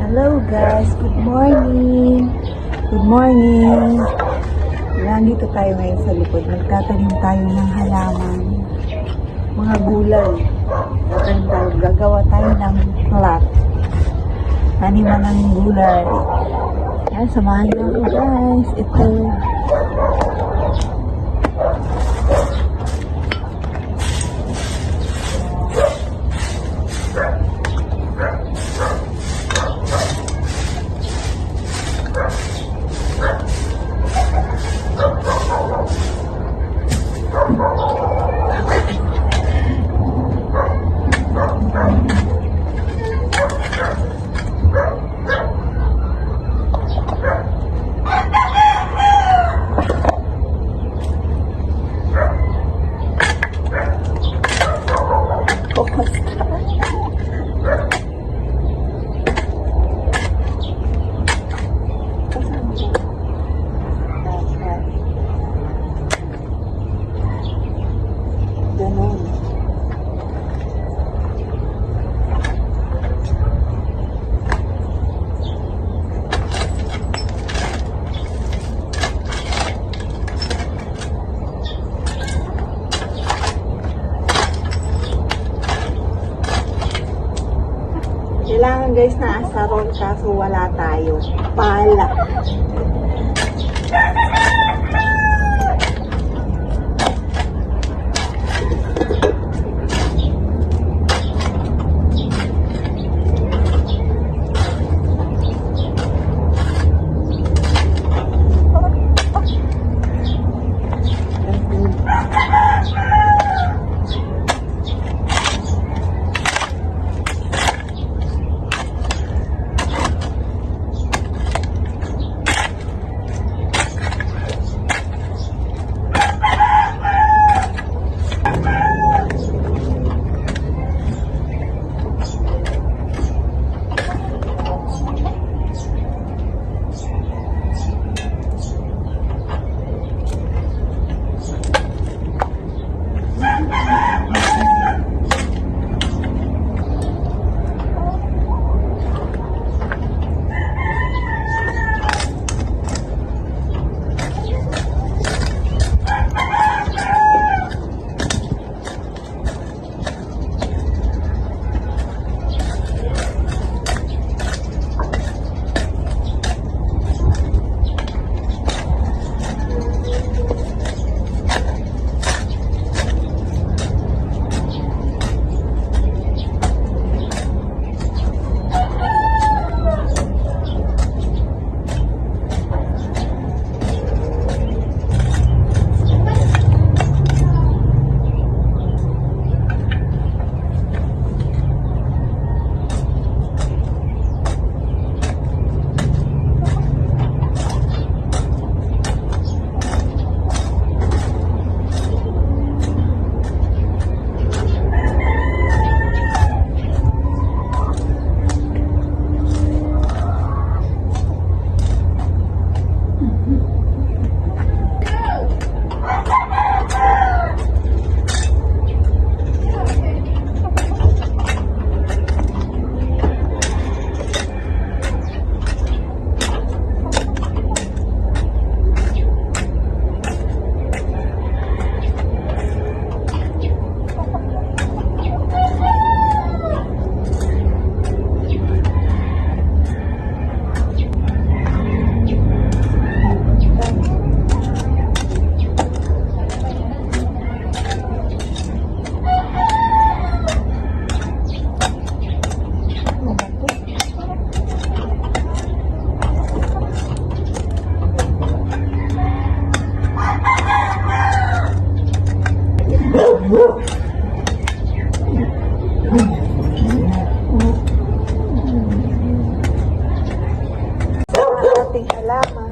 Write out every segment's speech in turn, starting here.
Hello guys, good morning. Good morning. Nandito tayo ngayon sa likod. Nagtatanim tayo ng halaman. Mga gulay. Gagawa tayo ng plot. Taniman ng gulay. Yan, samahan niyo ako guys. Ito. Kailangan guys na asaron kaso wala tayo. Pala. Ating halaman.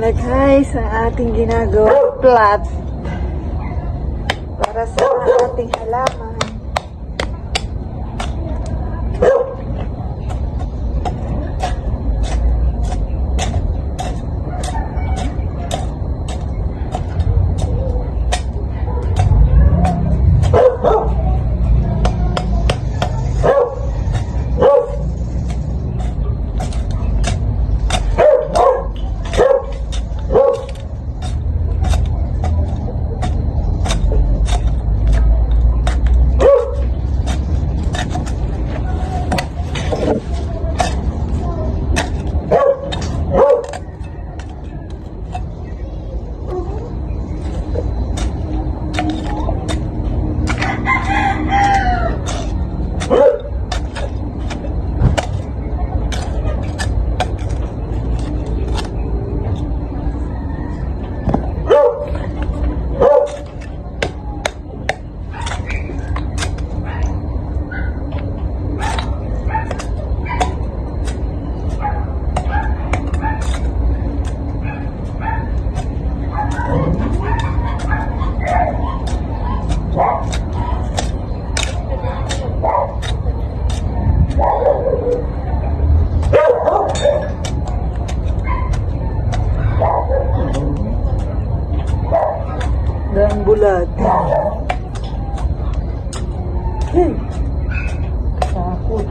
na guys ang ating ginagawa plat para sa ating halaman. Dan bulat. Takut.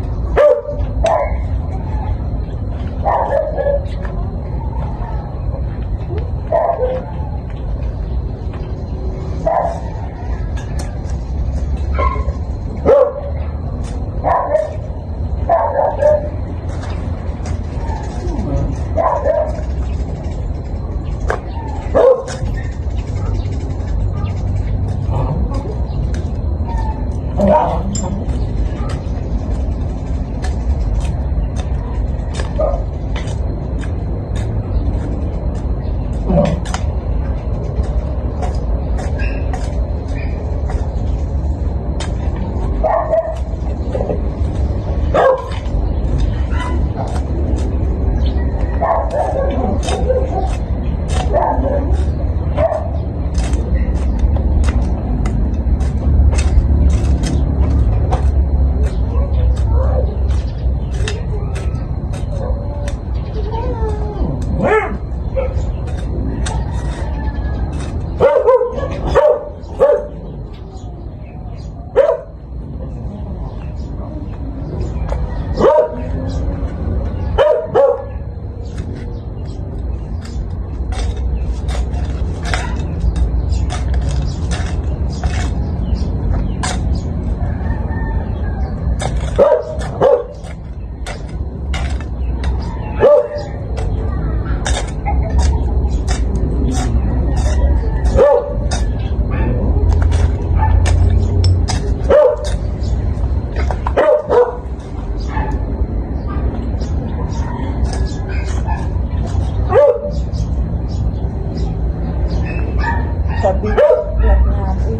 Sabi lang natin.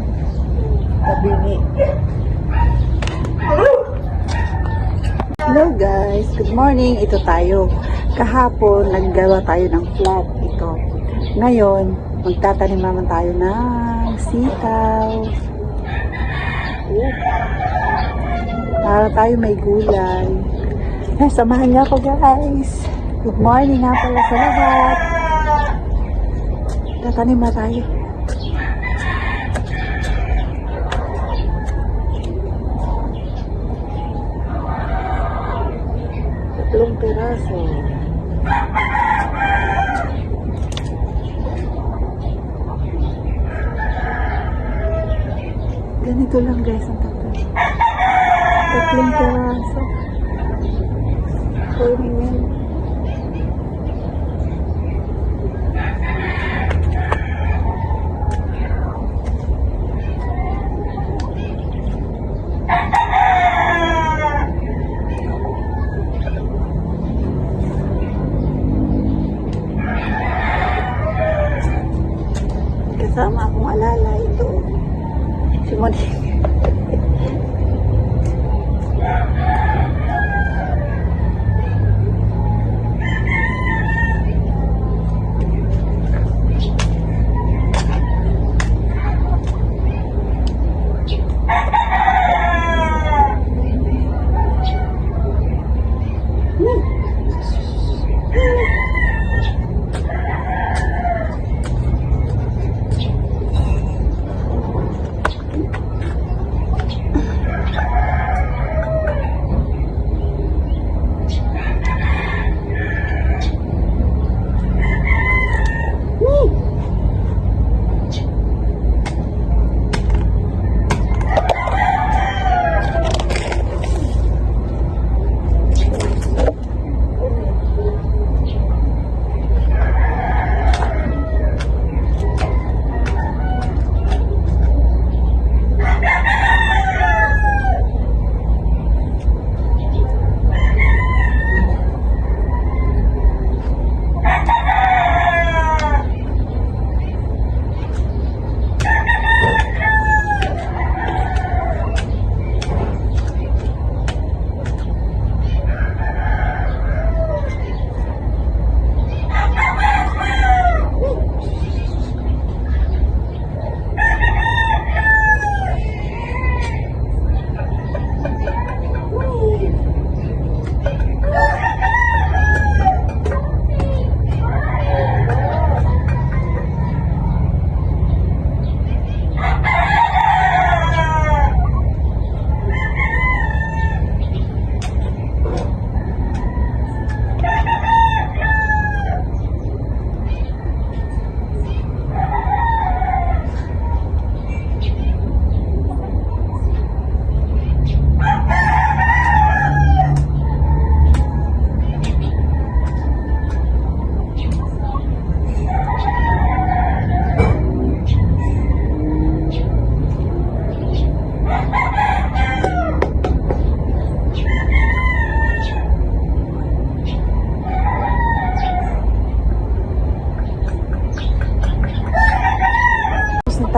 Sabi ni. Hello guys, good morning. Ito tayo. Kahapon, naggawa tayo ng flat. Ito. Ngayon, magtatanim naman tayo ng sitaw. Para tayo may gulay. Samahan niyo ako guys. Good morning nga pala sa lahat. Tatanim na tayo. Tatlong piraso. Ganito lang guys ang tatlo. Tatlong piraso. Kunin yan. Kasama akong alala ito. Si Monique.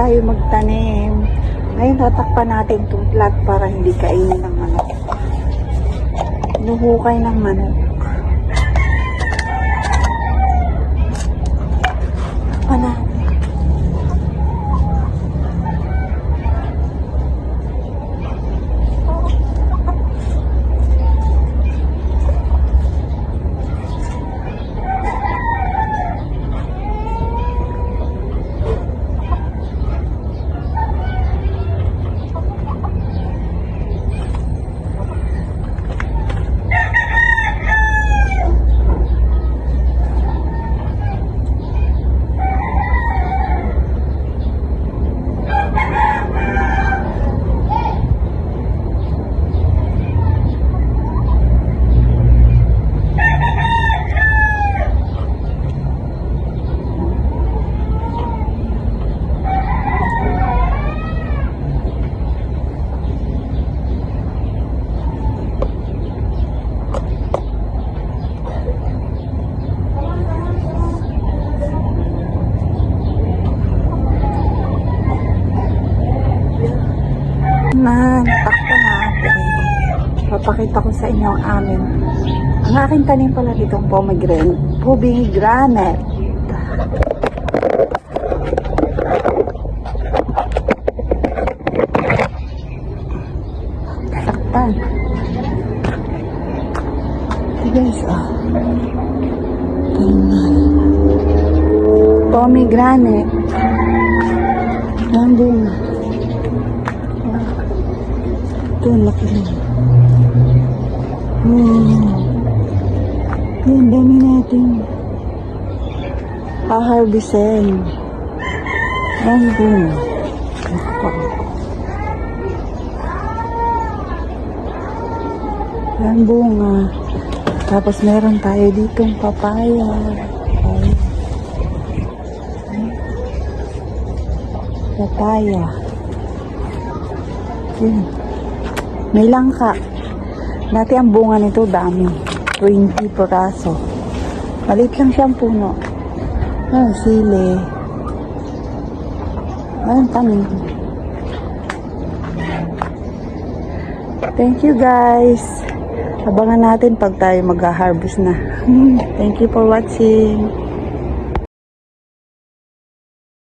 tayo magtanim. Ngayon tatakpan natin itong plat para hindi kainin ng manok. Nuhukay ng manok. Takpan natin. Takpan natin. Papakita ko sa inyo ang amin. Ang aking tanim pala ditong pomegranate. Takpan. Ito guys, pomegranate. Ang bunga. Ito, laki rin. Yan, dami natin. Haharbisin. Yan, bunga. Yan, bunga. Tapos meron tayo ditong papaya. Papaya. Yan. May langka. Dati ang bunga nito dami. 20 piraso. Maliit lang siyang puno. Sili. Ayun, tanim. Thank you guys. Abangan natin pag tayo mag-harvest na. Thank you for watching.